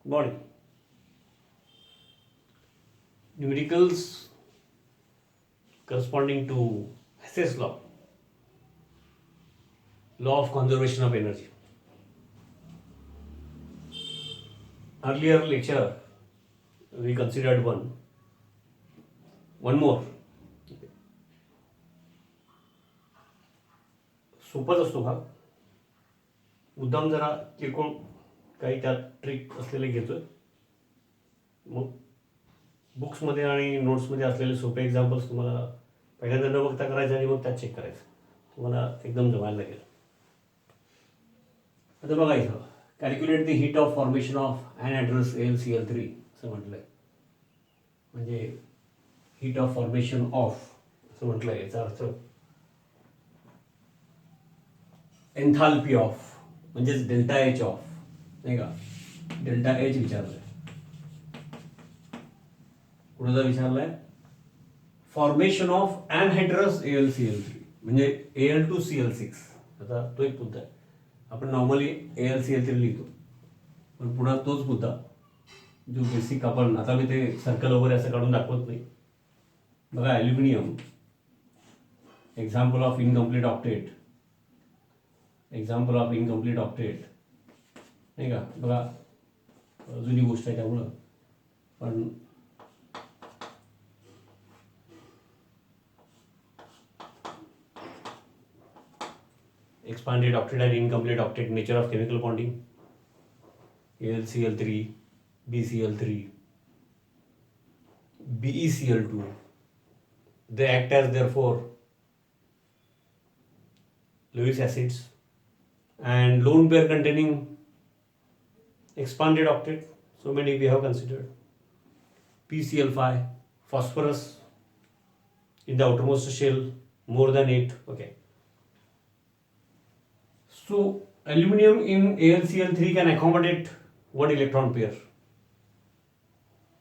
body. Numericals corresponding to Hess's law of conservation of energy. Earlier lecture we considered one more. सोपच असतो हा, मुद्दाम जरा किरकोळ काही त्यात ट्रिक असलेले घेतोय. मग बुक्समध्ये आणि नोट्समध्ये असलेले सोपे एक्झाम्पल्स तुम्हाला पहिल्यांदा न बघता करायचं आणि मग त्यात चेक करायचं, तुम्हाला एकदम जमायला लागेल. आता बघा इथं calculate the heat of formation of anhydrous AlCl3 असं म्हटलं आहे. म्हणजे हीट ऑफ फॉर्मेशन ऑफ असं म्हटलं आहे, याचा अर्थ एन्थाल्पी ऑफ म्हणजेच डेल्टा एच ऑफ, नाही का. डेल्टा एच विचारलं आहे, कुणाचा विचारलं आहे? फॉर्मेशन ऑफ एनहायड्रस AlCl3 म्हणजे Al2Cl6. आता तो एक मुद्दा आहे. आपण नॉर्मली AlCl3 लिहितो, पण पुन्हा तोच मुद्दा जो बेसिक आपण आता मी ते सर्कल वगैरे असं काढून दाखवत नाही. बघा aluminium, example of incomplete octet, example of incomplete octet, नाही का. बघा जुनी गोष्ट आहे त्यामुळं, पण expanded octet and incomplete octet, nature of chemical bonding, AlCl3, BCl3, BeCl2, they act as therefore Lewis acids, and lone pair containing expanded octet, so many we have considered. PCl5, phosphorus in the outermost shell more than 8. Okay. So aluminum in AlCl3 can accommodate one electron pair.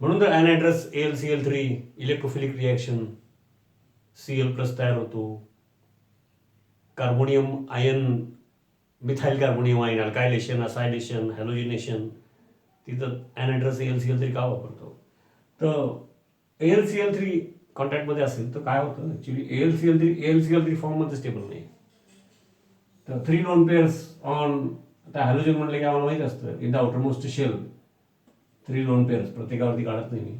म्हणून तर anhydrous AlCl3 electrophilic reaction Cl plus तयार होतो. Carbonium ion, methyl carbonium ion, alkylation, acylation, halogenation, तिथं anhydrous AlCl3 का वापरतो? तर AlCl3 कॉन्टॅक्टमध्ये असेल तर काय होतं, ॲक्च्युली AlCl3 फॉर्ममध्ये स्टेबल नाही. तर 3 लोन पेअर्स ऑन, आता हॅलोजन म्हटलं की आम्हाला माहीत असतं in the outermost shell 3 lone pairs, प्रत्येकावरती काढत नाही मी.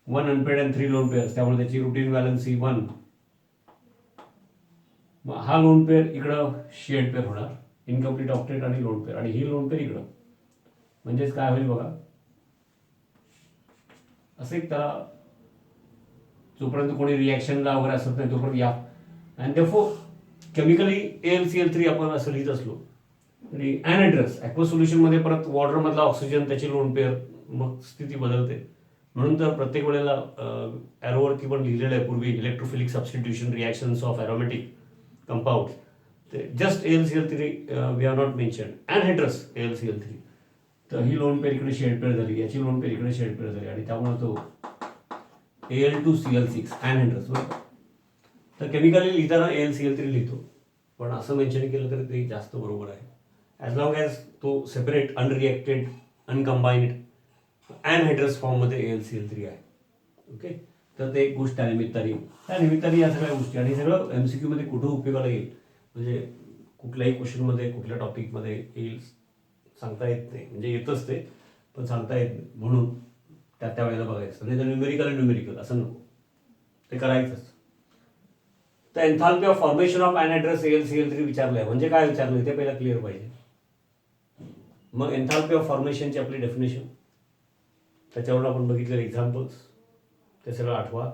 1 अनपेड अँड 3 लोन पेअर्स, त्यामुळे त्याची रुटीन व्हॅलन्सी 1. मग हा लोन पेअर इकडं शेड पेअर होणार, इनकम्प्लीट ऑक्टेट आणि लोन पेअर, आणि ही लोन पेअर इकडं. म्हणजेच काय होईल बघा, असं एक त्याला जोपर्यंत कोणी रिॲक्शनला वगैरे असत नाही तोपर्यंत या. अँड देअरफॉर केमिकली AlCl3 आपण असं लिहित असलो आणि एनहायड्रस ॲक्वस सोल्युशनमध्ये परत वॉटरमधला ऑक्सिजन, त्याची लोन पेअर, मग स्थिती बदलते. म्हणून तर प्रत्येक वेळेला ॲरोवरती पण लिहिलेलं आहे पूर्वी, electrophilic substitution reactions of aromatic compound. ते just AlCl3 we are not mention, anhydrous AlCl3. तर ही लोन पेअर इकडे शेड पेअर झाली, याची लोन पेअर इकडे शेड पेअर झाली, आणि त्यामुळे तो Al2Cl6 एनहायड्रस. बरोबर. तर केमिकली लिहिताना AlCl3 लिहितो, पण असं मेन्शन केलं तरी ते जास्त बरोबर आहे. ॲज लॉंग ॲज तो सेपरेट, अनरिॲक्टेड, अनकम्बाईन्ड एनहायड्रस फॉर्ममध्ये AlCl3 आहे. ओके. तर ते एक गोष्ट त्यानिमित्ताने या सगळ्या गोष्टी, आणि सगळं MCQ मध्ये कुठं उपयोगाला येईल, म्हणजे कुठल्याही क्वेश्चनमध्ये कुठल्या टॉपिकमध्ये येईल सांगता येत नाही. म्हणजे येतच ते, पण सांगता येत नाही, म्हणून त्या वेळेला बघायचं. नाही तर न्यूमेरिकल असं नको, ते करायचंच. तर enthalpy of formation of anhydrous AlCl3 विचारलं आहे, म्हणजे काय विचारलं ते पहिला क्लिअर पाहिजे. मग एन्थाल्पी ऑफ फॉर्मेशनची आपली डेफिनेशन, त्याच्यावर आपण बघितलेले एक्झाम्पल्स, ते सगळं आठवा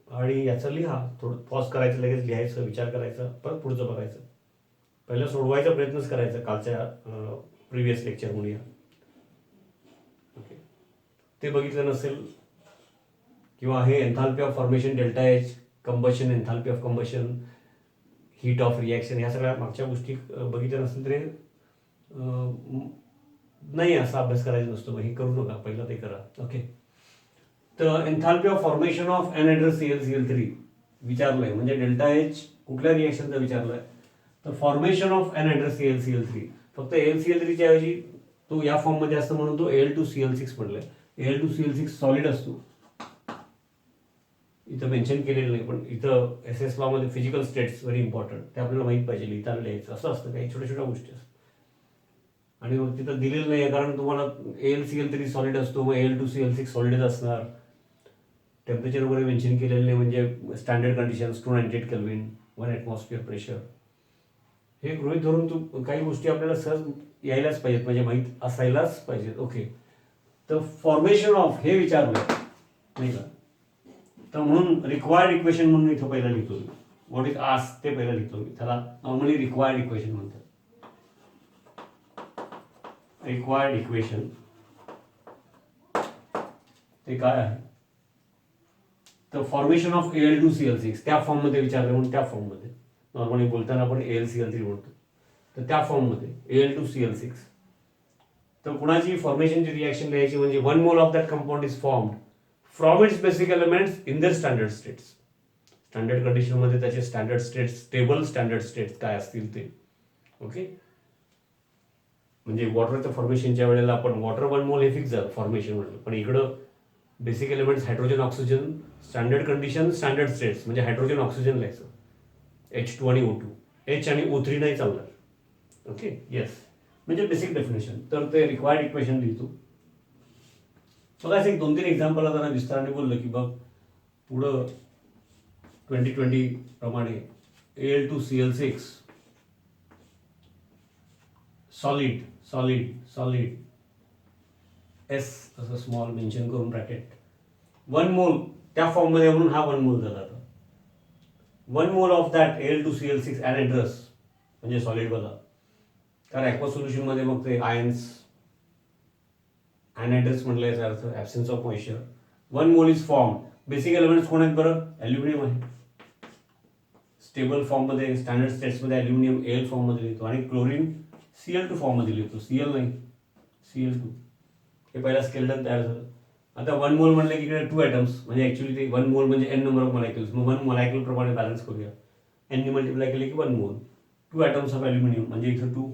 आणि याचं लिहा. थोडं पॉज करायचं, लगेच लिहायचं, विचार करायचा, परत पुढचं बघायचं. पहिलं सोडवायचा प्रयत्नच करायचा कालच्या प्रिव्हियस लेक्चर म्हणूया. ओके. ते बघितलं नसेल, किंवा हे enthalpy of formation, delta H, combustion, enthalpy of combustion, heat of reaction, ह्या सगळ्या मागच्या गोष्टी बघितल्या नसेल तरी नाही, असा अभ्यास करायचा नसतो. मग हे करू नका, पहिलं ते करा. ओके. तर enthalpy of formation of anhydrous AlCl3 विचारलंय, म्हणजे डेल्टा एच कुठल्या रिॲक्शनचं विचारलंय. तर फॉर्मेशन ऑफ एनहायड्रस AlCl3, फक्त AlCl3 च्या ऐवजी तो या फॉर्ममध्ये असतं म्हणून तो Al2Cl6 म्हटलंय. Al2Cl6 सॉलिड असतो, इथं मेन्शन केलेलं नाही, पण इथं SS लॉमध्ये फिजिकल स्टेट्स व्हेरी इम्पॉर्टंट, ते आपल्याला माहीत पाहिजे, लिहिताना लिहायचं असं असतं, काही छोट्या छोट्या गोष्टी असतात. आणि मग तिथं दिलेलं नाही आहे, कारण तुम्हाला AlCl3 सॉलिड असतो, मग Al2Cl6 सॉलिडच असणार. टेम्परेचर वगैरे मेन्शन केलेलं नाही, म्हणजे standard conditions 298 kelvin, 1 atmosphere pressure, हे गृहीत धरून तू काही गोष्टी आपल्याला सहज यायलाच पाहिजेत, म्हणजे माहीत असायलाच पाहिजेत. ओके, तर फॉर्मेशन ऑफ हे विचारलं नाही का, तर म्हणून रिक्वायर्ड इक्वेशन म्हणून इथं पहिला लिहितो मी. व्हॉट इज आस ते पहिला लिहितो मी, त्याला नॉर्मली रिक्वायर्ड इक्वेशन म्हणतात. रिक्वायर्ड इक्वेशन ते काय आहे, तर फॉर्मेशन ऑफ Al2Cl6 त्या फॉर्ममध्ये विचारलं म्हणून त्या फॉर्ममध्ये, नॉर्मली बोलताना आपण AlCl3 बोलतो, तर त्या फॉर्ममध्ये Al2Cl6. तर कुणाची फॉर्मेशनची रिॲक्शन लिहायची, म्हणजे 1 mole of that compound is formed from its basic elements in their standard states. Standard कंडिशनमध्ये त्याचे standard states, stable standard states काय असतील ते. ओके, म्हणजे वॉटरच्या फॉर्मेशनच्या वेळेला आपण वॉटर 1 मोल हे फिक्स झालं फॉर्मेशन म्हणलं, पण इकडं basic elements hydrogen, oxygen, standard condition, standard states, म्हणजे हायड्रोजन ऑक्सिजन लिहायचं, H2 आणि O2, H आणि O3 नाही चालणार. ओके, येस, म्हणजे बेसिक डेफिनेशन. तर ते रिक्वायर्ड इक्वेशन लिहितो. बघा, असं एक 2-3 एक्झाम्पल जरा विस्ताराने बोललं की बघ पुढं 2020 प्रमाणे Al2Cl6 solid solid solid S असं स्मॉल मेन्शन करून ब्रॅकेट 1 मोल त्या फॉर्ममध्ये म्हणून हा 1 मोल झाला. आता 1 mole of that Al2Cl6 anhydrous म्हणजे सॉलिडवाला, कारण ॲक्वा सोल्युशनमध्ये मग ते आयन्स एनहायड्रस म्हटलं, याचा अर्थ absence of moisture. 1 mole is form. Basic elements कोण आहेत बरं, ॲल्युमिनियम आहे. स्टेबल फॉर्ममध्ये, स्टँडर्ड स्टेट्समध्ये ॲल्युमिनियम Al फॉर्ममध्ये लिहितो, आणि क्लोरीन Cl2 फॉर्ममध्ये लिहितो, Cl नाही Cl2. हे पहिला स्केलेटन तयार झालं. आता 1 मोल म्हणलं की इकडे 2 ॲटम्स, म्हणजे ॲक्च्युली ते 1 मोल म्हणजे n नंबर ऑफ मॉलिक्युल्स, मग 1 मॉलिक्युल प्रमाणे बॅलन्स करूया. n ने मल्टिप्लाय केले की 1 मोल. 2 ॲटम्स ऑफ ॲल्युमिनियम म्हणजे इथं 2.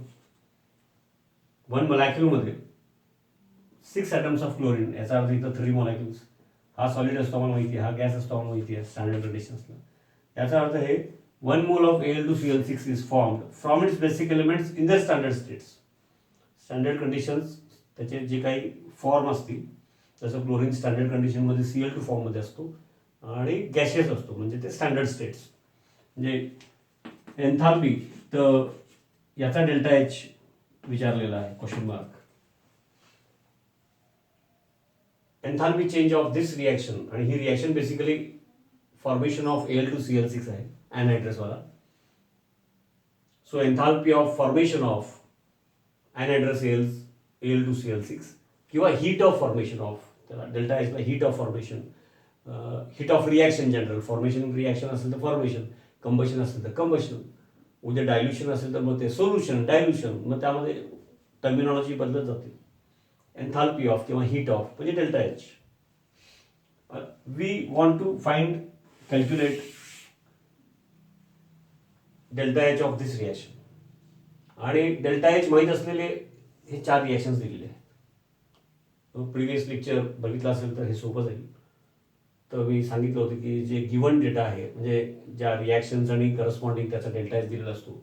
1 मॉलिक्युलमध्ये 6 ॲटम्स ऑफ क्लोरीन, याचा अर्थ इथं 3 मॉलिक्युल्स. हा सॉलिड असतो आम्हाला माहिती आहे, हा गॅस असतो आम्हाला माहिती आहे स्टँडर्ड कंडिशन्सला. याचा अर्थ हे 1 mole of Al2Cl6 is formed from its basic elements in the standard states. Standard conditions त्याचे जे काही फॉर्म असतील, जसं क्लोरीन स्टँडर्ड कंडिशनमध्ये Cl2 फॉर्ममध्ये असतो, आणि गॅशियस असतो म्हणजे ते स्टँडर्ड स्टेट्स. म्हणजे एन्थाल्पी, तर याचा डेल्टा H विचारलेला आहे, question mark. Enthalpy change of this reaction, आणि ही reaction basically formation of Al2Cl6 आहे, एनहायड्रसवाला. So enthalpy of formation of anhydrous Al2Cl6, किंवा हीट ऑफ फॉर्मेशन ऑफ, त्याला डेल्टा Hला heat of formation, heat of reaction general. Formation reaction असेल तर formation, combustion असेल तर कंबशन, उद्या डायल्युशन असेल तर मग ते सोल्युशन, डायल्युशन, मग त्यामध्ये टर्मिनॉलॉजी बदलत जाते. एन्थाल्पी ऑफ किंवा हीट ऑफ म्हणजे delta H. We want to find, calculate delta H of this reaction. आणि डेल्टा H माहीत असलेले हे 4 रिॲक्शन्स दिलेले आहेत. प्रिव्हियस लेक्चर बघितलं असेल तर हे सोपं जाईल. तर मी सांगितलं होतं की जे गिवन डेटा आहे, म्हणजे ज्या रिॲक्शन्स आणि करस्पॉन्डिंग त्याचा डेल्टा H दिलेला असतो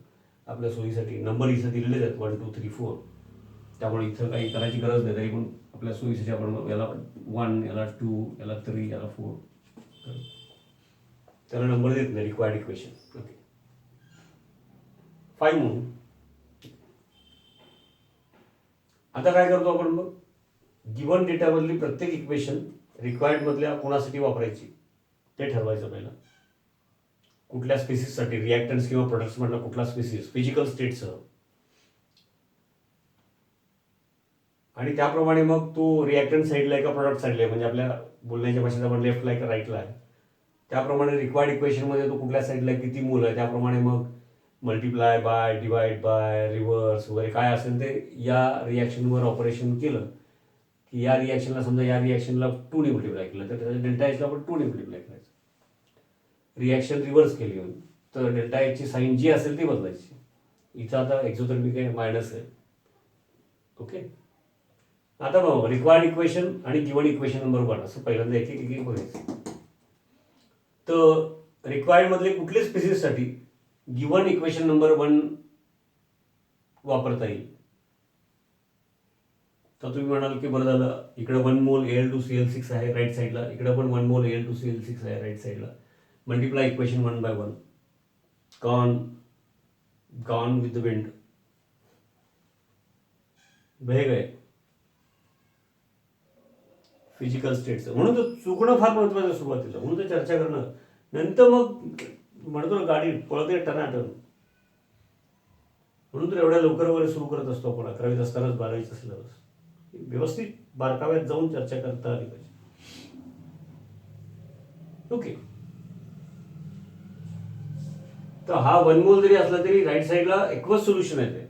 आपल्या सोयीसाठी. नंबर इथं दिलेले आहेत 1 2 3 4, त्यामुळे इथं काही करायची गरज नाही, तरी पण आपल्या सोयीसाठी आपण याला 1, याला 2, याला 3, याला 4, त्याला नंबर देत नाही, रिक्वायर्ड इक्वेशन. ओके, 5 म्हणून. आता काय करतो आपण, मग गिवन डेटामधली प्रत्येक इक्वेशन रिक्वायर्ड मधल्या कोणासाठी वापरायची ते ठरवायचं पहिलं. कुठल्या स्पेसिससाठी, रिॲक्टन्स किंवा प्रोडक्ट्स मधला कुठला स्पेसिस, फिजिकल स्टेटसह, आणि त्याप्रमाणे मग तो रिॲक्टन्ट साईडला आहे का प्रोडक्ट साईडला आहे, म्हणजे आपल्या बोलण्याच्या भाषेत आपण लेफ्टला आहे का राईटला आहे, त्याप्रमाणे रिक्वायर्ड इक्वेशनमध्ये तो कुठल्या साईडला किती मोल आहे, त्याप्रमाणे मग multiply by, divide by, reverse वगैरे काय असेल ते या रिॲक्शनवर ऑपरेशन केलं की या रिॲक्शनला, समजा या रिॲक्शनला 2 ने मल्टिप्लाय केलं तर त्याच्या डेल्टा Hला आपण 2 ने मल्टिप्लाय करायचं. रिॲक्शन रिव्हर्स केली तर डेल्टा Hची साईन जी असेल ती बदलायची. इथं आता एक्झोथर्मिक आहे, मायनस आहे. ओके, आता बघ, रिक्वायर्ड इक्वेशन आणि गिवन इक्वेशन नंबर 1 असं पहिल्यांदा एक एक एक बघायचं. तर रिक्वायर्ड मधले कुठल्या स्पेसिससाठी गिवन इक्वेशन नंबर 1 वापरता येईल. तर तुम्ही म्हणाल की बरं झालं, इकडे 1 मोल Al2Cl6 आहे राईट साईडला, इकडे पण 1 मोल Al2Cl6 आहे राईट साईडला. Multiply equation 1 by 1. Gone with the wind. बहे गए फिजिकल स्टेटचं. म्हणून तर चुकणं फार महत्वाचं आहे सुरुवातीला, म्हणून तर चर्चा करणं. नंतर मग म्हणतो ना गाडी पळते टनाटन. म्हणून तर एवढ्या लवकर वगैरे सुरू करत असतो आपण 11वीत असतानाच 12वीचा सिलेबस. व्यवस्थित बारकाव्यात जाऊन चर्चा करता आली पाहिजे. ओके. तर हा 1 मोल जरी असला तरी राईट साईडला एक्वस सोल्युशन आहे ते,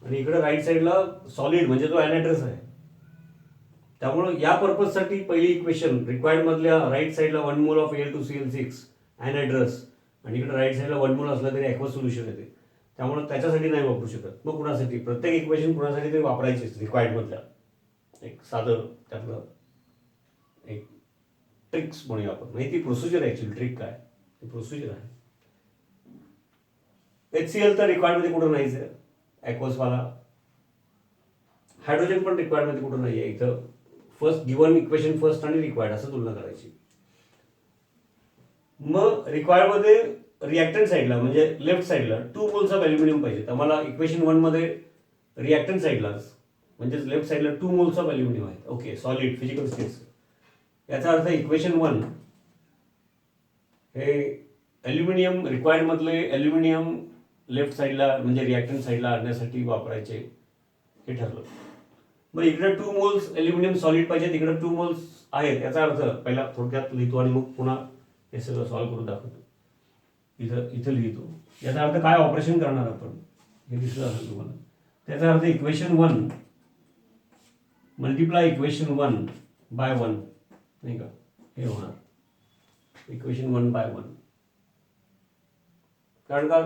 आणि इकडे राईट साईडला सॉलिड म्हणजे जो एनहायड्रस आहे. त्यामुळे या पर्पजसाठी पहिली इक्वेशन रिक्वायर्ड मधल्या राईट साईडला 1 मोल ऑफ Al2Cl6 एनहायड्रस, आणि इकडे राईट साईडला 1 मोल असला तरी एक्वस सोल्युशन येते. त्यामुळे त्याच्यासाठी नाही वापरू शकत. मग कुणासाठी प्रत्येक इक्वेशन कुणासाठी तरी वापरायचीच रिक्वायर्ड मधल्या. एक साधं त्यातलं एक ट्रिक्स म्हणूया आपण, म्हणजे ती प्रोसिजर आहे. ऍक्च्युअली ट्रिक काय, ती प्रोसिजर आहे. HCl तर रिक्वायर्ड मध्ये कुठं नाहीच आहे, ॲक्वसवाला. हायड्रोजन पण रिक्वायर्ड मध्ये कुठं नाही आहे. इथं फर्स्ट गिवन इक्वेशन फर्स्ट आणि रिक्वायर्ड असं तुलना करायची. मग रिक्वायर्ड मध्ये रिॲक्टंट साईडला म्हणजे लेफ्ट साईडला 2 मोल्स ऑफ ॲल्युमिनियम पाहिजे. आम्हाला इक्वेशन 1 मध्ये रिॲक्टंट साईडलाच म्हणजे लेफ्ट साईडला 2 मोल्स ऑफ ॲल्युमिनियम आहेत. Okay, solid physical states. याचा अर्थ इक्वेशन 1 हे ॲल्युमिनियम रिक्वायर्ड मधले ॲल्युमिनियम लेफ्ट साईडला म्हणजे रिॲक्टंट साईडला आणण्यासाठी वापरायचे हे ठरलं. मग इकडे 2 मोल्स ॲल्युमिनियम सॉलिड पाहिजे, इकडे 2 मोल्स आहेत. याचा अर्थ पहिला थोडक्यात लिहितो आणि मग पुन्हा हे सगळं सॉल्व्ह करून दाखवतो. इथं लिहितो. याचा अर्थ काय ऑपरेशन करणार आपण हे दिसलं असेल तुम्हाला. त्याचा अर्थ इक्वेशन 1 मल्टिप्लाय इक्वेशन 1 by 1 नाही का, हे होणार इक्वेशन 1 by 1. कारण का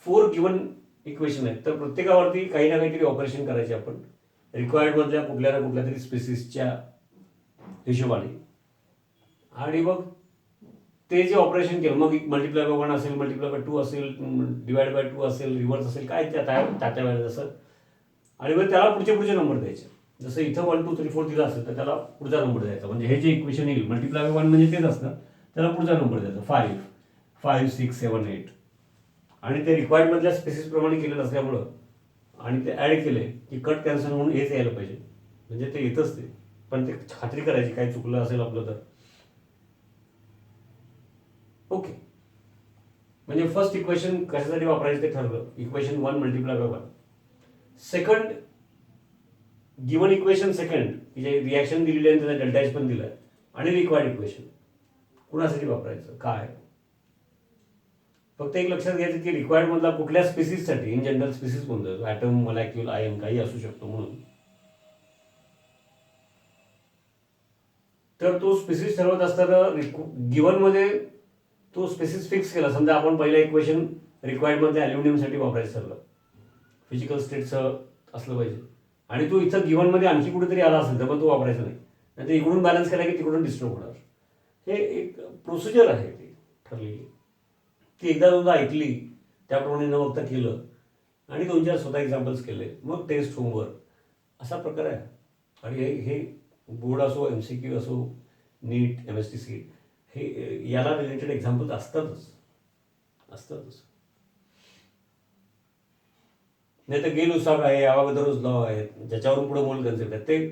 4 गिवन इक्वेशन आहेत, तर प्रत्येकावरती काही ना काहीतरी ऑपरेशन करायचे आपण रिक्वायर्ड मधल्या कुठल्या ना कुठल्या तरी स्पेसिसच्या हिशोबाने. आणि मग ते जे ऑपरेशन केलं मग मल्टिप्लाय बाय 1 असेल, मल्टिप्लाय बाय 2 असेल, डिवाइड बाय 2 असेल, रिव्हर्स असेल, काय त्या वेळेला जसं. आणि मग त्याला पुढचे नंबर द्यायचे. जसं इथं 1 2 3 4 दिला असेल तर त्याला पुढचा नंबर द्यायचा. म्हणजे हे जे इक्वेशन येईल मल्टिप्लाय बाय 1 म्हणजे तेच असतं, त्याला पुढचा नंबर द्यायचा 5 5 6 7 8. आणि ते रिक्वायर्ड मधल्या स्पेसिस प्रमाणे केलेलं असल्यामुळं आणि ते ॲड केले की कट कॅन्सल म्हणून हेच यायला पाहिजे. म्हणजे ते येतच ते, पण ते खात्री करायची काय चुकलं असेल आपलं तर. ओके, म्हणजे फर्स्ट इक्वेशन कशासाठी वापरायचं ते ठरलं. Equation 1 multiply by 1. Second given equation second जे रिॲक्शन दिलेली आहे त्याचा डेल्टा एच पण दिलाय, आणि रिक्वायर्ड इक्वेशन कुणासाठी वापरायचं काय. फक्त एक लक्षात घ्यायचं की रिक्वायर्ड मधला कुठल्या स्पेसिससाठी, इन जनरल स्पेसिस म्हणतो ॲटम मॉलिक्यूल आयन काही असू शकतो म्हणून. तर तो स्पेसिस ठरवत असताना गिवन मध्ये तो स्पेसिस फिक्स केला. समजा आपण पहिलं इक्वेशन रिक्वायर्ड मध्ये ॲल्युमिनियमसाठी वापरायचं ठरलं, फिजिकल स्टेटचं असलं पाहिजे, आणि तो इथं गिवन मध्ये आणखी कुठेतरी आला असेल तर मग तो वापरायचा नाही. तर इकडून बॅलन्स केला की तिकडून डिस्टर्ब होणार. हे एक प्रोसिजर आहे ती ठरलेली. ती एकदा दोनदा ऐकली, त्याप्रमाणे न बघता केलं, आणि 2-4 स्वतः एक्झाम्पल्स केले, मग टेस्ट होमवर्क असा प्रकार आहे. आणि हे बोर्ड असो, MCQ असो, नीट, MSTC, हे याला रिलेटेड एक्झाम्पल्स असतातच. नाही तर गेल उसाक आहे, अवागदरोज लॉ आहे, ज्याच्यावरून पुढे मोल कन्सेप्ट आहे, ते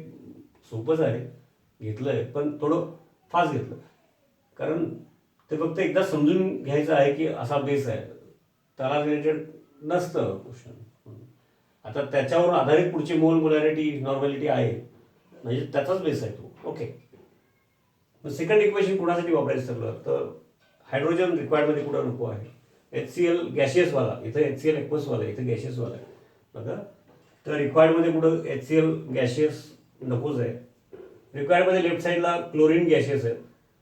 सोपंच आहे, घेतलं आहे, पण थोडं फास्ट घेतलं. कारण ते फक्त एकदा समजून घ्यायचं आहे की असा बेस आहे, त्याला रिलेटेड नसतं क्वेश्चन. आता त्याच्यावर आधारित पुढची मोलॅरिटी नॉर्मॅलिटी आहे, म्हणजे त्याचाच बेस आहे तो. ओके, मग सेकंड इक्वेशन कुणासाठी वापरायचं ठरलं तर हायड्रोजन रिक्वायर्डमध्ये कुठं नको आहे. HCl गॅशियसवाला, इथं HCl एक्वसवाला, इथं गॅशियसवाला आहे बघा. तर रिक्वायर्डमध्ये कुठं HCl गॅशियस नकोच आहे. रिक्वायर्डमध्ये लेफ्ट साईडला क्लोरीन गॅशियस आहे,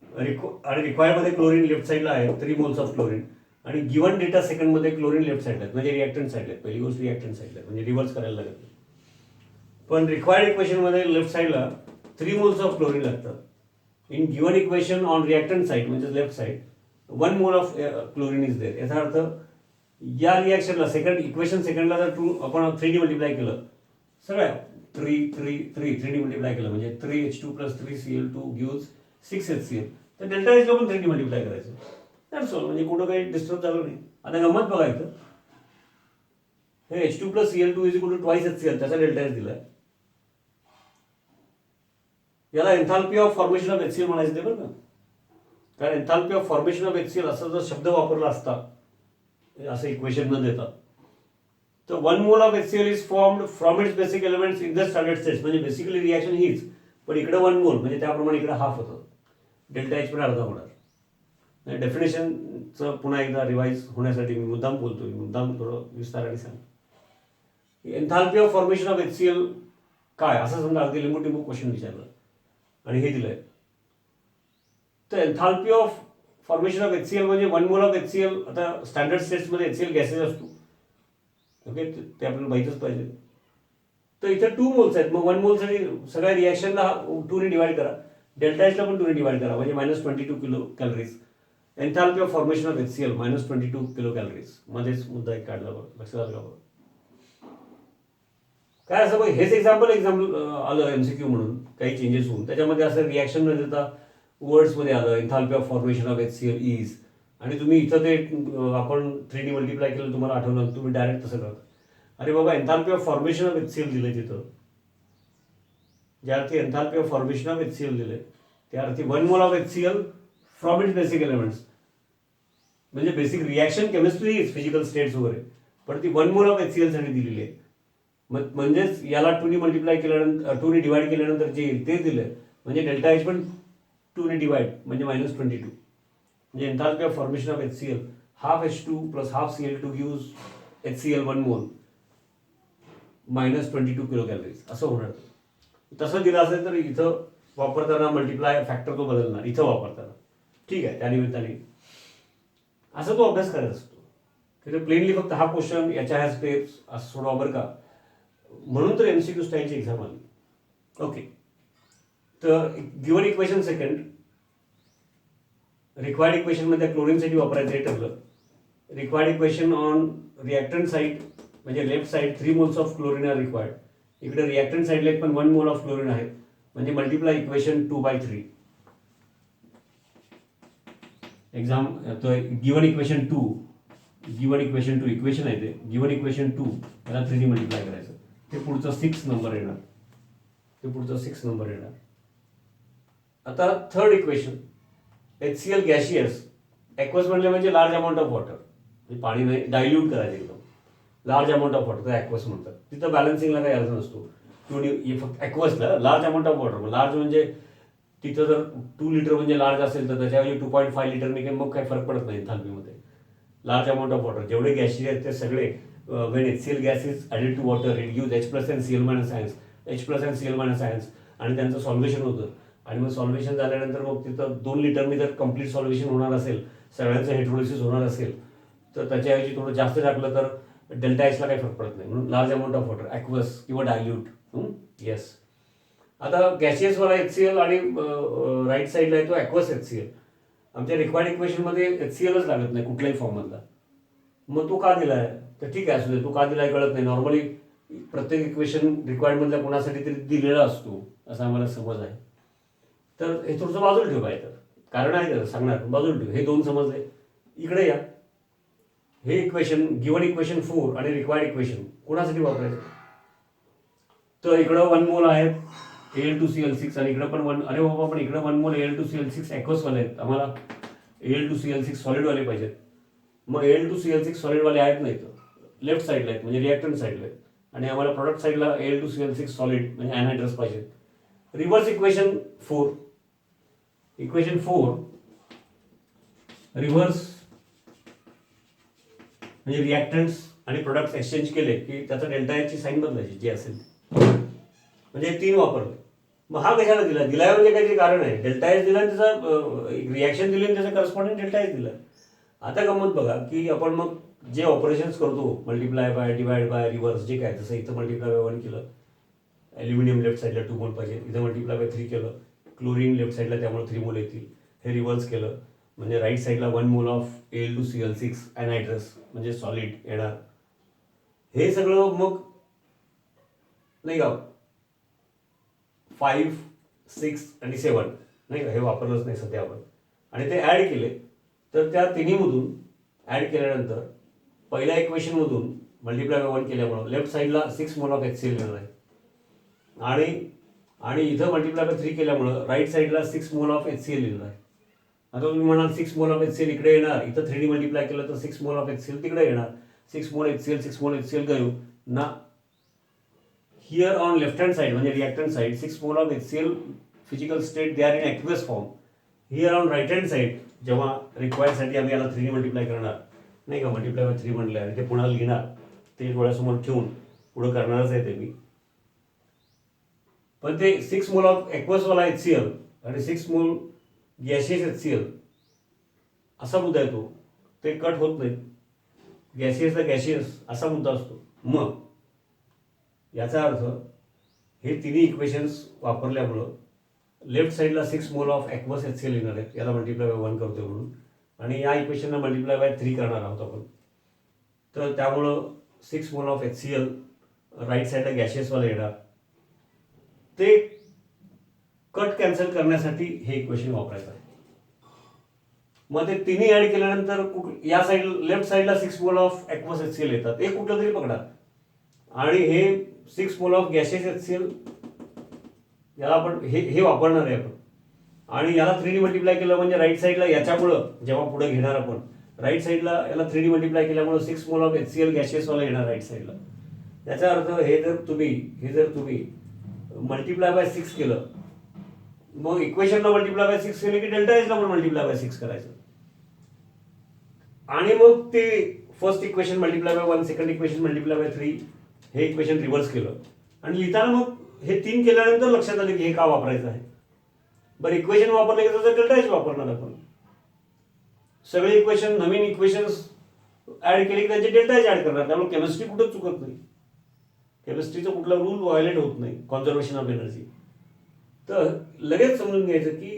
आणि रिक्वायर्डमध्ये क्लोरीन लेफ्ट साईडला आहे 3 मोल्स ऑफ क्लोरीन, आणि गिवन डेटा सेकंडमध्ये क्लोरीन लेफ्ट साईडला आहेत, म्हणजे रिॲक्टंट साईडला आहेत. पहिली गोष्ट रिॲक्टंट साईडला आहे, म्हणजे रिव्हर्स करायला लागत. पण रिक्वायर्ड इक्वेशनमध्ये लेफ्ट साईडला 3 मोल्स ऑफ क्लोरीन लागतात. In given equation on reactant side म्हणजे left side 1 mole of chlorine is there. याचा अर्थ या रिॲक्शनला इक्वेशन सेकंडला जर आपण 3D मल्टिप्लाय केलं, सगळ्या 3D मल्टिप्लाय केलं म्हणजे 3H2 + 3Cl2 गिव्स 6HCl. तर डेल्टा एचला पण 3D मल्टिप्लाय करायचं. That's all. म्हणजे कुठं काही डिस्टर्ब झालं नाही. आता गंमत बघा इथं, हे H2 + Cl2 is equal to 2HCl, त्याचा डेल्टा एच दिलाय. याला enthalpy of formation of HCl म्हणायचं बरं का. कारण enthalpy of formation of HCl असा जर शब्द वापरला असता असं इक्वेशन न देता, तर 1 mole of HCl is formed from its basic elements in the standard states. म्हणजे बेसिकली रिॲक्शन हीच, पण इकडे 1 मोल म्हणजे त्याप्रमाणे इकडे हाफ होतं. डेल्टा एच पण अर्धा होणार. डेफिनेशनचं पुन्हा एकदा रिवाईज होण्यासाठी मी मुद्दाम बोलतोय, मुद्दाम थोडं विस्ताराने सांग. Enthalpy of formation of HCl काय, असं समजा अगदी लिंबू क्वेश्चन विचारलं आणि हे दिलंय, तर enthalpy of formation of HCl म्हणजे 1 मोल ऑफ HCl. आता स्टँडर्ड स्टेट्समध्ये HCl गॅसेस असतो, ओके, ते आपल्याला माहीतच पाहिजे. तर इथे 2 मोल्स आहेत. मग 1 मोलसाठी सगळ्या रिॲक्शनला 2 ने डिवाइड करा, डेल्टा एचला पण 2 ने डिवाइड करा, म्हणजे -22 kilo calories. Enthalpy of formation of HCl -22 kilo calories. मध्येच मुद्दा एक काढला बरं, लक्षात आलं का बरं. काय असं बघ, हेच एक्झाम्पल आलं MCQ म्हणून, काही चेंजेस होऊन त्याच्यामध्ये असं रिॲक्शन न देता वर्ड्समध्ये आलं enthalpy of formation of HCl is. आणि तुम्ही इथं ते आपण 3D मल्टिप्लाय केलं, तुम्हाला आठवलं, तुम्ही डायरेक्ट तसं करता. अरे बाबा, enthalpy of formation of HCl दिलं तिथं, ज्या अर्थी enthalpy of formation of HCl दिले त्या अर्थी 1 mole of HCl from its basic elements, म्हणजे basic reaction chemistry is physical states वगैरे, पण ती 1 मोल ऑफ HCl साठी दिलेली आहे. म्हणजेच याला 2 ने मल्टिप्लाय केल्यानंतर, 2 ने डिवाइड केल्यानंतर जे येईल ते दिलं, म्हणजे डेल्टा एच पण 2 ने डिवाइड म्हणजे -22. म्हणजे enthalpy of formation of HCl half H2 + half Cl2 gives HCl 1 मोल -22 किलो कॅलरीज असं होणार. तसं दिलं असेल तर इथं वापरताना मल्टिप्लाय फॅक्टर तो बदलणार इथं वापरताना, ठीक आहे. त्यानिमित्ताने असं तो अभ्यास करायचा असतो. तिथे प्लेनली फक्त हा क्वेश्चन याच्या ह्या स्टेप्स असं सोडवा बरं का, म्हणून तर MCQ स्टाईलची एक्झाम आली. ओके, तर गिवन इक्वेशन सेकंड, रिक्वायर्ड इक्वेशनमध्ये क्लोरीनसाठी वापरायचं हे ठरलं. Required equation on reactant side म्हणजे left side 3 moles of chlorine are required. इकडे रिॲक्टंट साईडला पण 1 मोल ऑफ क्लोरीन आहे, म्हणजे multiply equation 2/3. Exam given equation 2 equation आहे ते गिवन इक्वेशन 2 याला 3D मल्टिप्लाय करायचं. ते पुढचं 6 नंबर येणार. आता थर्ड इक्वेशन, HCl गॅशियस, ॲक्वस म्हणले म्हणजे लार्ज अमाऊंट ऑफ वॉटर, म्हणजे पाणी नाही, डायल्यूट करायचं एकदम, large amount of water aqueous म्हणतात. तिथं बॅलन्सिंगला काही अर्थ नसतो. फक्त ॲक्वसला large amount of water, large म्हणजे तिथं जर 2 लिटर म्हणजे लार्ज असेल तर त्याच्याऐवजी 2.5 लिटरने मग काही फरक पडत नाही एन्थाल्पीमध्ये. लार्ज अमाऊंट ऑफ वॉटर, जेवढे गॅसेस आहेत ते सगळे, when HCl gas is added to water it gives H+ and Cl- ions, H+ and Cl- ions, आणि त्यांचं सॉल्व्हेशन होतं. आणि मग सॉल्व्हेशन झाल्यानंतर मग तिथं 2 लिटरनी जर कम्प्लीट सॉल्व्हेशन होणार असेल, सगळ्यांचं हेट्रोलिसिस होणार असेल, तर त्याच्याऐवजी थोडं जास्त टाकलं तर डेल्टा एचला काही फरक पडत नाही. म्हणून लार्ज अमाऊंट ऑफ वॉटर, ॲक्वस किंवा डायल्यूट. येस. आता गॅशियसवाला HCl आणि राईट साईडला आहे तो ॲक्वस HCl. आमच्या रिक्वायर्ड इक्वेशनमध्ये HClच लागत नाही कुठल्याही फॉर्ममधला. मग तो का दिला आहे, तर ठीक आहे, असू दे. तो का दिलाय कळत नाही. नॉर्मली प्रत्येक इक्वेशन रिक्वायर्डमधल्या कोणासाठी तरी दिलेला असतो असा आम्हाला समज आहे. तर हे थोडंसं बाजूला ठेवा आहे, तर कारण आहे त्याचं सांगणार, बाजूला ठेव. हे 2 समजले. इकडे या, हे इक्वेशन गिवन इक्वेशन 4 आणि रिक्वायर्ड इक्वेशन कोणासाठी वापरायचं, तर इकडं 1 मोल आहे Al2Cl6 आणि इकडं पण 1. अरे बाबा, पण इकडं 1 मोल Al2Cl6 ॲक्वसवाले आहेत, आम्हाला Al2Cl6 सॉलिडवाले पाहिजेत. मग Al2Cl6 सॉलिडवाले आहेत नाही तर लेफ्ट साईडला आहेत, म्हणजे रिॲक्टंट साईडला आहेत, आणि आम्हाला प्रोडक्ट साईडला Al2Cl6 सॉलिड म्हणजे अनहायड्रस पाहिजे. रिव्हर्स इक्वेशन 4 रिव्हर्स म्हणजे रिॲक्टंट्स आणि प्रोडक्ट्स एक्सचेंज केले की त्याचा डेल्टा एचची साईन बदलायची जे असेल, म्हणजे 3 वापरले. मग हा कशाला दिलाय म्हणजे काहीतरी कारण आहे. डेल्टा एच दिला आणि त्याचा रिॲक्शन दिली आणि त्याचा करस्पॉन्डिंग डेल्टा एच दिला. आता गंमत बघा की आपण मग जे ऑपरेशन्स करतो, multiply by, divide by, reverse, जे काय, जसं इथं मल्टिप्लाय बाय 1 केलं, ॲल्युमिनियम लेफ्ट साईडला 2 मोल पाहिजे, इथं मल्टिप्लाय बाय 3 केलं, क्लोरीन लेफ्ट साईडला त्यामुळे 3 मोल येतील. हे रिव्हर्स केलं म्हणजे राईट साईडला 1 मोल ऑफ Al2Cl6 अॅनायड्रस म्हणजे सॉलिड येणार. हे सगळं मग नाही का 5, 6 आणि 7 नाही का, हे वापरलंच नाही सध्या आपण, आणि ते ॲड केले तर त्या तिन्हीमधून ॲड केल्यानंतर पहिल्या इक्वेशनमधून मल्टिप्लाय बाय 1 केल्यामुळं लेफ्ट साईडला 6 मोल ऑफ HCl येणार आहे, आणि इथं मल्टिप्लाय बाय 3 केल्यामुळं राईट साईडला 6 मोल ऑफ HCl येणार आहे. आता तुम्ही म्हणाल 6 मोल ऑफ HCl इकडे येणार, इथं 3D मल्टिप्लाय केलं तर 6 मोल ऑफ HCl तिकडे येणार. 6 मोल HCl 6 मोल HCl करू ना. Here on left hand side म्हणजे reactant side 6 mole of HCl physical state they are in aqueous form. Here on right hand side जेव्हा रिक्वायरसाठी आम्ही याला 3D मल्टिप्लाय करणार नाही का, मल्टिप्लाय बाय 3 म्हणलं आणि ते पुन्हा लिहिणार, ते डोळ्यासमोर ठेवून पुढं करणारच आहे ते मी. पण ते 6 मोल ऑफ ॲक्वसवाला HCl आणि 6 मोल गॅशियस HCl असा मुद्दा येतो, ते कट होत नाहीत. गॅशियसला गॅशियस असा मुद्दा असतो. मग याचा अर्थ हे तिन्ही इक्वेशन्स वापरल्यामुळं लेफ्ट साईडला 6 मोल ऑफ ॲक्वस HCl येणार आहेत, याला मल्टिप्लाय बाय 1 करतो म्हणून, आणि या इक्वेशनला मल्टिप्लाय बाय 3 करणार आहोत आपण. तर त्यामुळं 6 मोल ऑफ HCl राईट साईडला गॅशियसवाला येणार. ते कट कॅन्सल करण्यासाठी हे इक्वेशन वापरायचं आहे. मग ते तिन्ही ॲड केल्यानंतर या साईड लेफ्ट साईडला 6 मोल ऑफ ॲक्वस HCl येतात, एक कुठलं तरी पकडा, आणि हे 6 मोल ऑफ गॅशियस HCl याला आपण हे वापरणार आहे आपण, आणि याला 3D मल्टिप्लाय केलं म्हणजे राईट साईडला याच्यामुळं जेव्हा पुढे घेणार आपण राईट साईडला याला 3D मल्टिप्लाय केल्यामुळे 6 मोल ऑफ HCl गॅशियसवाला येणार राईट साईडला. याचा अर्थ हे जर तुम्ही मल्टिप्लाय बाय 6 केलं, मग इक्वेशनला मल्टिप्लाय बाय 6 केलं की डेल्टा एचला पण मल्टिप्लाय बाय 6 करायचं, आणि मग ते first equation multiply by 1, second equation multiply by 3, हे इक्वेशन रिव्हर्स केलं, आणि लिहिताना मग हे 3 केल्यानंतर लक्षात आलं की हे का वापरायचं आहे. बरं, इक्वेशन वापरले की त्याचं डेल्टा एच वापरणार आपण. सगळे इक्वेशन नवीन इक्वेशन्स ॲड केले की त्याचे डेल्टा एच ॲड करणार, त्यामुळे केमिस्ट्री कुठंच चुकत नाही. केमिस्ट्रीचा कुठला रूल व्हायलेट होत नाही, कॉन्झर्वेशन ऑफ एनर्जी. तर लगेच समजून घ्यायचं की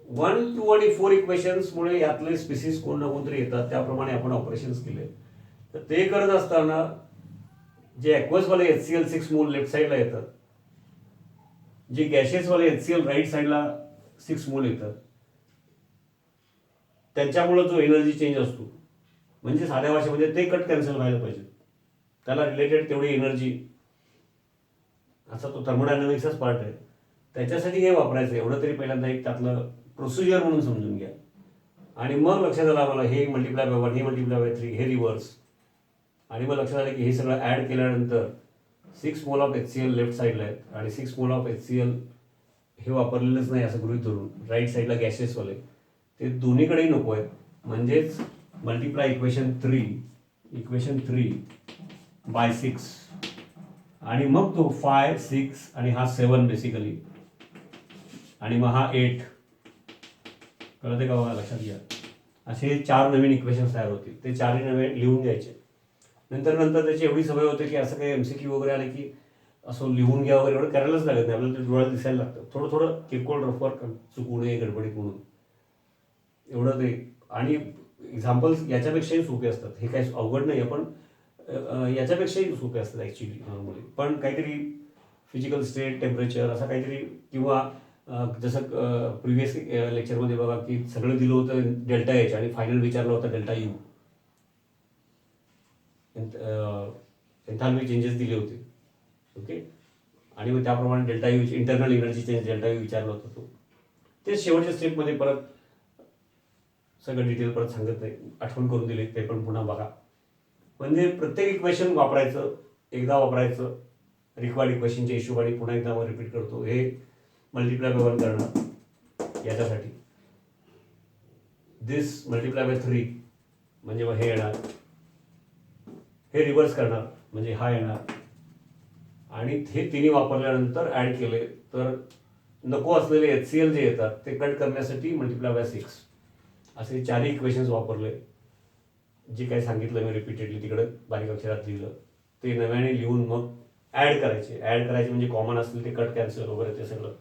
1, 2 आणि 4 इक्वेशन्समुळे यातले स्पेसिस कोण ना कोणतरी येतात, त्याप्रमाणे आपण ऑपरेशन्स केले. तर ते करत असताना जे ॲक्वसवाले HCl 6 मोल लेफ्ट साईडला येतात, जे गॅशियसवाले HCl राईट साईडला 6 मोल येतात, त्यांच्यामुळं जो एनर्जी चेंज असतो, म्हणजे साध्या भाषेमध्ये ते कट कॅन्सल व्हायला पाहिजे, त्याला रिलेटेड तेवढी एनर्जी, असा तो थर्मोडायनामिक्सचाच पार्ट आहे. त्याच्यासाठी हे वापरायचं, एवढं तरी पहिल्यांदा एक त्यातलं प्रोसिजर म्हणून समजून घ्या. आणि मग लक्षात आलं आम्हाला हे मल्टिप्लाय बाय 1, हे मल्टिप्लाय बाय 3, हे रिव्हर्स, आणि मग लक्षात आलं की हे सगळं ॲड केल्यानंतर 6 मोल ऑफ HCl लेफ्ट साईडला आहेत, आणि 6 मोल ऑफ HCl हे वापरलेलंच नाही असं गृहीत धरून राईट साईडला गॅसेसवाले ते दोन्हीकडेही नको आहेत. म्हणजेच मल्टिप्लाय इक्वेशन 3 बाय 6, आणि मग तो 5, 6 आणि हा 7 बेसिकली, आणि मग हा 8. कळते का बघा, लक्षात घ्या. असे 4 नवीन इक्वेशन्स तयार होतील, ते 4ही नवे लिहून घ्यायचे. नंतर त्याची एवढी सवय होते की असं काही MCQ वगैरे आले की असं लिहून घ्या वगैरे एवढं करायलाच लागत नाही, आपल्याला ते डोळ्यात दिसायला लागतं. थोडं किरकोळ रफवर चुकू नये गडबडीत म्हणून एवढं ते. आणि एक्झाम्पल्स याच्यापेक्षाही सोपे असतात, हे काही अवघड नाही आहे, पण याच्यापेक्षाही सोपे असतात ॲक्च्युली नॉर्मली. पण काहीतरी फिजिकल स्टेट, टेम्परेचर असं काहीतरी, किंवा जसं प्रिव्हियस लेक्चरमध्ये बघा की सगळं दिलं होतं डेल्टा एच आणि फायनल विचारलं होतं डेल्टा यू, एन्थाल्पी चेंजेस दिले होते. ओके, आणि मग त्याप्रमाणे delta U internal energy change delta U विचारलं होतं. तो ते शेवटच्या स्टेपमध्ये परत सगळं डिटेल परत सांगत नाही, आठवण करून दिली, ते पण पुन्हा बघा. म्हणजे प्रत्येक इक्वेशन वापरायचं, एकदा वापरायचं रिक्वायर्ड इक्वेशनच्या हिशोबाने, पुन्हा एकदा रिपीट करतो. हे मल्टिप्लाय बाय 1 करणार याच्यासाठी, दिस मल्टिप्लाय बाय 3 म्हणजे मग हे येणार, हे रिव्हर्स करणार म्हणजे हा येणार, आणि हे तिन्ही वापरल्यानंतर ॲड केले तर नको असलेले HCl जे येतात ते कट करण्यासाठी मल्टिप्लाय बाय 6. असे 4ही इक्वेशन्स वापरले. जे काही सांगितलं मी रिपीटेडली तिकडं बारीक अक्षरात लिहिलं, ते नव्याने लिहून मग ॲड करायचे म्हणजे कॉमन असतील ते कट कॅन्सल वगैरे ते सगळं,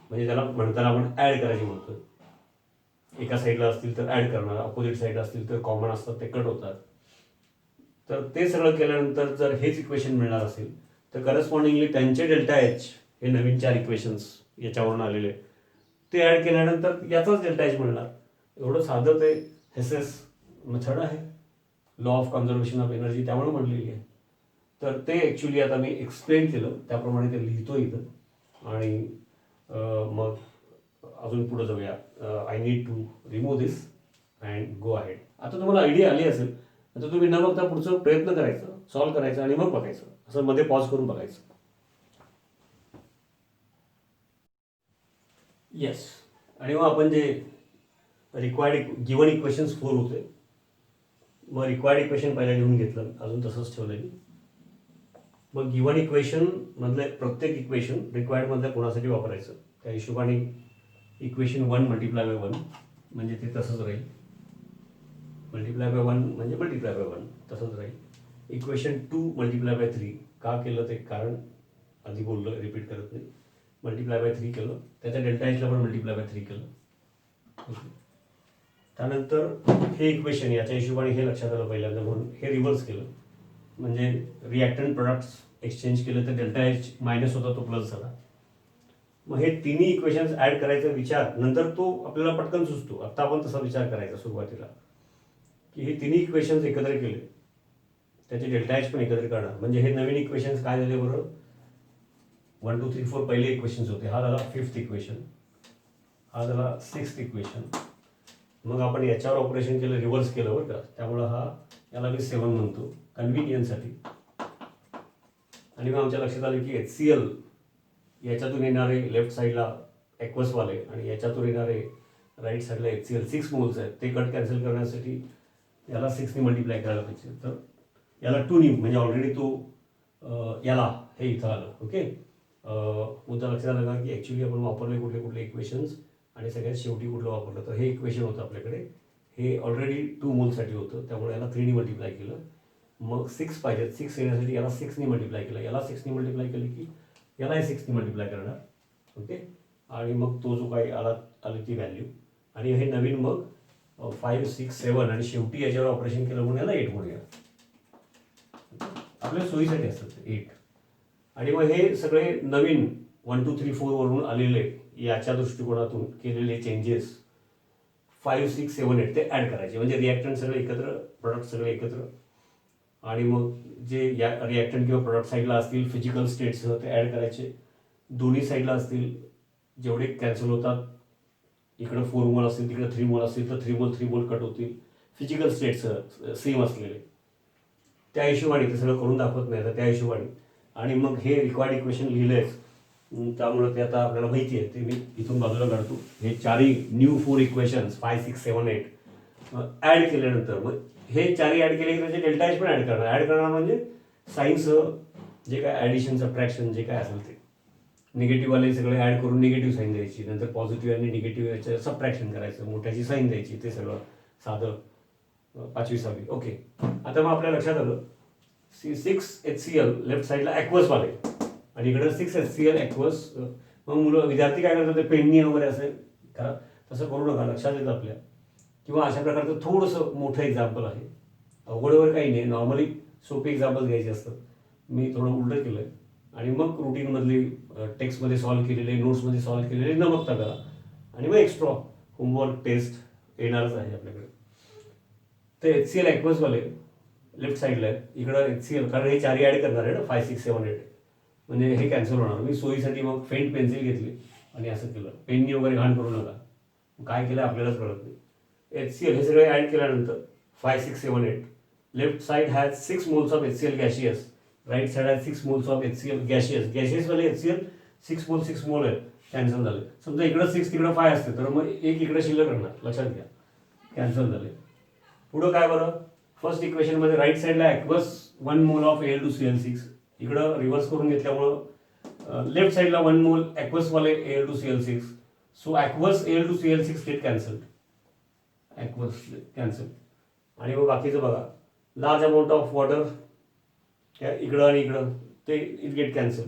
म्हणजे त्याला म्हणताना आपण ॲड करायचे म्हणतो. एका साईडला असतील तर ॲड करणार, अपोजिट साईडला असतील तर कॉमन असतात ते कट होतात. तर ते सगळं केल्यानंतर जर हेच इक्वेशन मिळणार असेल तर करस्पॉन्डिंगली त्यांचे डेल्टा एच हे नवीन 4 इक्वेशन्स याच्यावरून आलेले ते ॲड केल्यानंतर याचाच डेल्टा एच मिळणार. एवढं साधं ते हेसेस मेथड आहे, law of conservation of energy त्यामुळे म्हणलेली आहे. तर ते ॲक्च्युली आता मी एक्सप्लेन केलं त्याप्रमाणे ते लिहितो इथं. आणि मग अजून पुढे जाऊया. I need to remove this and go ahead. आता तुम्हाला आयडिया आली असेल, आता तुम्ही न बघता पुढचा प्रयत्न करायचा, सॉल्व्ह करायचा आणि मग बघायचं, असं मध्ये पॉज करून बघायचं. येस. आणि मग आपण जे रिक्वायर्ड गिवन इक्वेशन्स 4 होते, मग रिक्वायर्ड इक्वेशन पहिला लिहून घेतलं, अजून तसंच ठेवलं मी. मग गिवन इक्वेशन मधले प्रत्येक इक्वेशन रिक्वायर्ड मधल्या कोणासाठी वापरायचं त्या हिशोबाने इक्वेशन 1 मल्टिप्लाय बाय 1 म्हणजे ते तसंच राहील, मल्टिप्लाय बाय 1 म्हणजे मल्टिप्लाय बाय 1 तसंच राहील. इक्वेशन 2 मल्टिप्लाय बाय 3 का केलं ते कारण आधी बोललं, रिपीट करत नाही. मल्टिप्लाय बाय 3 केलं, त्याच्या डेल्टा एचला पण मल्टिप्लाय बाय 3 केलं. त्यानंतर हे इक्वेशन याच्या हिशोबाने हे लक्षात आलं पहिल्यांदा म्हणून हे रिव्हर्स केलं, म्हणजे रिॲक्टंट प्रोडक्ट्स एक्सचेंज केलं तर डेल्टा एच मायनस होता तो प्लस झाला. मग हे तिन्ही इक्वेशन्स ॲड करायचा विचार नंतर तो आपल्याला पटकन सुचतो, आत्ता आपण तसा विचार करायचा सुरुवातीला की हे तिन्ही इक्वेशन्स एकत्र केले त्याचे डेल्टा एच पण एकत्र करणार, म्हणजे हे नवीन इक्वेशन्स काय झाले बरोबर. 1 2 3 4 पहिले इक्वेशन्स होते, हा झाला 5th इक्वेशन, हा झाला 6th इक्वेशन. मग आपण याच्यावर ऑपरेशन केलं, रिव्हर्स केलं बरं का, त्यामुळं हा याला मी 7 म्हणतो कन्व्हिनियन्ससाठी. आणि मग आमच्या लक्षात आलं की HCl याच्यातून येणारे लेफ्ट साईडला ॲक्वसवाले आणि याच्यातून येणारे राईट साईडला HCl 6 मोल्स आहेत, ते कट कॅन्सल करण्यासाठी याला 6ने मल्टिप्लाय करायला पाहिजे. तर याला 2 नी म्हणजे ऑलरेडी तो याला हे इथं आलं. ओके, मुद्दा लक्षात आलं का की ॲक्च्युली आपण वापरले कुठले कुठले इक्वेशन्स आणि सगळ्यात शेवटी कुठलं वापरलं. तर हे इक्वेशन होतं आपल्याकडे, हे ऑलरेडी 2 मोलसाठी होतं त्यामुळे याला 3ने मल्टिप्लाय केलं. मग 6 पाहिजे, 6 येण्यासाठी याला 6ने मल्टिप्लाय केलं, याला 6ने मल्टिप्लाय केलं की यालाही 6ने मल्टिप्लाय करणार. ओके, आणि मग तो जो काही आली ती व्हॅल्यू, आणि हे नवीन मग 5 6 7 आणि शेवटी याच्यावर ऑपरेशन केलं म्हणून याला 8 म्हणूया, आपल्या सोयीसाठी असतात 8. आणि मग हे सगळे नवीन 1 2 3 4 वरून आलेले याच्या दृष्टिकोनातून केलेले चेंजेस 5 6 7 8 ते ॲड करायचे, म्हणजे रिॲक्टंट सगळे एकत्र, प्रोडक्ट सगळे एकत्र. आणि मग जे या रिॲक्टंट किंवा प्रोडक्ट साईडला असतील फिजिकल स्टेट्ससह ते ॲड करायचे. दोन्ही साईडला असतील जेवढे कॅन्सल होतात, इकडं 4 मोल असतील तिकडे 3 मोल असतील तर 3 मोल कट होतील फिजिकल स्टेट्ससह सेम असलेले, त्या हिशोबाने ते सगळं करून दाखवत नाही तर त्या हिशोबाने. आणि मग हे रिक्वायर्ड इक्वेशन लिहिलंयच, त्यामुळं ते आता आपल्याला माहिती आहे, ते मी इथून बाजूला काढतो. हे चारही न्यू 4 इक्वेशन्स 5 6 7 8 ॲड केल्यानंतर मग हे चारही ॲड केले की त्याचे डेल्टा एच पण ॲड करणार म्हणजे साईनसह जे काय ॲडिशन सबट्रॅक्शन जे काय असेल ते निगेटिव्हवाले सगळे ॲड करून निगेटिव्ह साईन द्यायची, नंतर पॉझिटिव्ह आणि निगेटिव्ह याचं सबट्रॅक्शन करायचं, मोठ्याची साईन द्यायची, ते सगळं साधं 5वी 6वी. ओके, आता मग आपल्या लक्षात आलं 6 HCl लेफ्ट साईडला ॲक्वसवाले आणि इकडं 6 HCl ॲक्वस. मग मुलं विद्यार्थी काय करतात ते पेननी वगैरे असेल करा, तसं करू नका, लक्षात येतं आपल्या. किंवा अशा प्रकारचं थोडंसं मोठं एक्झाम्पल आहे, अवघड वगैरे काही नाही, नॉर्मली सोपे एक्झाम्पल घ्यायचे असतात. मी थोडं उलटं केलं आहे आणि मग रुटीनमधली टेक्स्टमध्ये सॉल्व्ह केलेले, नोट्समध्ये सॉल्व्ह केलेले न बघता करा. आणि मग एक्स्ट्रा होमवर्क टेस्ट येणारच आहे आपल्याकडे. ते HCl ॲक्वसवाले लेफ्ट साईडला आहे, इकडं HCl, कारण हे चारही ॲड करणार आहे ना 5 6 7 8, म्हणजे हे कॅन्सल होणार. मी सोयीसाठी मग फेंट पेन्सिल घेतली आणि असं केलं, पेननी वगैरे घाण करू नका, काय केलं आपल्यालाच कळत नाही. HCl हे सगळे ॲड केल्यानंतर 5 6 7 8 left side has 6 moles of HCl gaseous, right side has 6 moles of HCl gaseous. गॅशियसवाले HCl 6 मोल आहेत, कॅन्सल झाले. समजा इकडं 6 तिकडं 5 असते तर मग एक इकडे शिल्लक करणार, लक्षात घ्या, कॅन्सल झाले. पुढं काय बरं, फर्स्ट इक्वेशनमध्ये राईट साईडला ॲक्वस 1 मोल ऑफ Al2Cl6, इकडं रिव्हर्स करून घेतल्यामुळं लेफ्ट साईडला 1 मोल ॲक्वसवाले Al2Cl6, so aqueous Al2Cl6 get cancel, aqueous cancel. आणि मग बाकीचं बघा, लार्ज अमाऊंट ऑफ वॉटर इकडं आणि इकडं ते इट गेट कॅन्सल.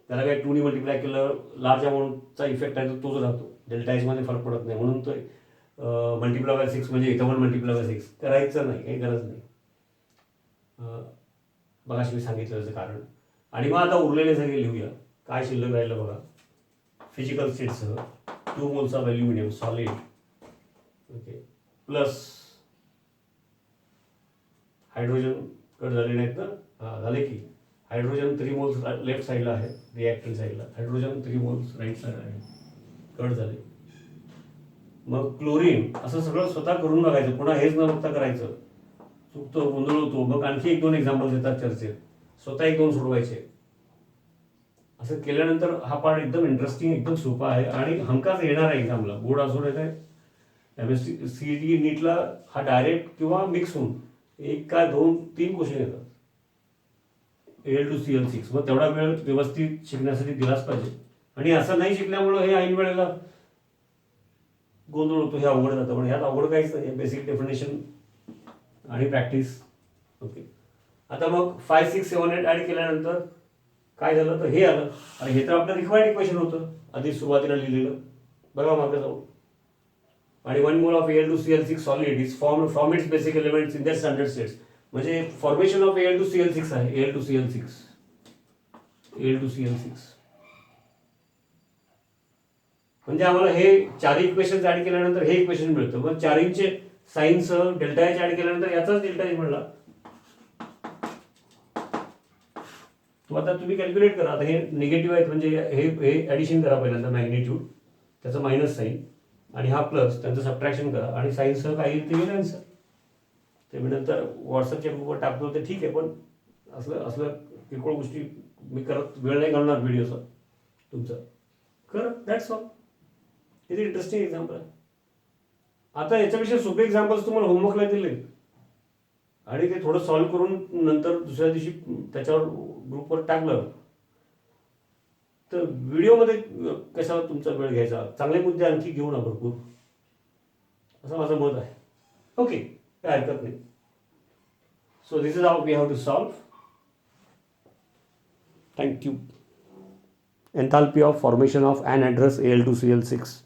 त्याला काही 2 ने मल्टिप्लाय केलं लार्ज अमाऊंटचा इफेक्ट आहे तो तोच राहतो. डेल्टा एचमध्ये फरक पडत नाही, म्हणून तो मल्टिप्लाय बाय 6 म्हणजे इथं पण मल्टिप्लाय बाय 6 करायचं नाही, काही गरज नाही. बघाशी मी सांगितलं त्याचं कारण. आणि मग आता उरलेले सगळे लिहूया. काय शिल्लक राहिलं बघा. फिजिकल स्टेटसह 2 moles of aluminium solid, okay, plus hydrogen cut झाले नाहीत ना, हां झाले की. हायड्रोजन 3 मोल्स लेफ्ट साईडला आहे, रिॲक्टंट साईडला. हायड्रोजन 3 मोल्स राईट साईड आहे, कट झाले. मग क्लोरीन असं सगळं स्वतः करून बघायचं, पुन्हा हेच न बघता करायचं. चुकतो, गोंधळ होतो. मग आणखी 1-2 एक्झाम्पल देतात चर्चेत, स्वतः 1-2 सोडवायचे. असं केल्यानंतर हा पार्ट एकदम इंटरेस्टिंग, एकदम सोपा आहे आणि हमखास येणार आहे एक्झामला. बोर्ड असो नाही काय CET नीटला हा डायरेक्ट किंवा मिक्स होऊन 1 काय 2-3 क्वेश्चन येतात. Al2Cl6. मग तेवढा वेळ व्यवस्थित शिकण्यासाठी दिलाच पाहिजे. आणि असं नाही शिकल्यामुळं हे ऐन वेळेला गोंधळ होतो, हे अवघड जातं. पण ह्यात अवघड काहीच नाही, बेसिक डेफिनेशन आणि प्रॅक्टिस. ओके, आता मग 5, 6, 7, 8 ॲड केल्यानंतर काय झालं तर हे आलं. आणि हे तर आपलं रिक्वायर्ड इक्वेशन होतं आधी सुरुवातीला लिहिलेलं, बघा मागं जाऊ. आणि 1 mole of Al2Cl6 solid is form from its basic elements in their standard states. म्हणजे फॉर्मेशन ऑफ Al2Cl6 आहे, Al2Cl6. म्हणजे आम्हाला हे 4 इक्वेशन ऍड केल्यानंतर हे इक्वेशन मिळतं. मग 4चे साईनसह डेल्टा एच ऍड केल्यानंतर याचाच डेल्टा एच मिळाला. तो आता तुम्ही कॅल्क्युलेट करा. आता हे निगेटिव्ह आहेत म्हणजे हे ॲडिशन करा पहिल्यांदा, मॅग्निट्यूड त्याचं मायनस साईन, आणि हा प्लस त्यांचं सबट्रॅक्शन करा, आणि साईनसह काही ते येईल आन्सर. ते मी नंतर व्हॉट्सअपच्या ग्रुपवर टाकतो, ते ठीक आहे. पण असलं किरकोळ गोष्टी मी करत वेळ नाही घालणार व्हिडिओचा तुमचा. कर, दॅट्स ऑल. किती इंटरेस्टिंग एक्झाम्पल आहे. आता याच्यापेक्षा सोपे एक्झाम्पल्स तुम्हाला होमवर्कला दिले आणि ते थोडं सॉल्व्ह करून नंतर दुसऱ्या दिवशी त्याच्यावर ग्रुपवर टाकलं तर व्हिडिओमध्ये कशाला तुमचा वेळ घ्यायचा. चांगले मुद्दे आणखी घेऊ ना भरपूर, असं माझं मत आहे. ओके, काय हरकत नाही. So this is how we have to solve. Thank you. Enthalpy of formation of an address Al2Cl6.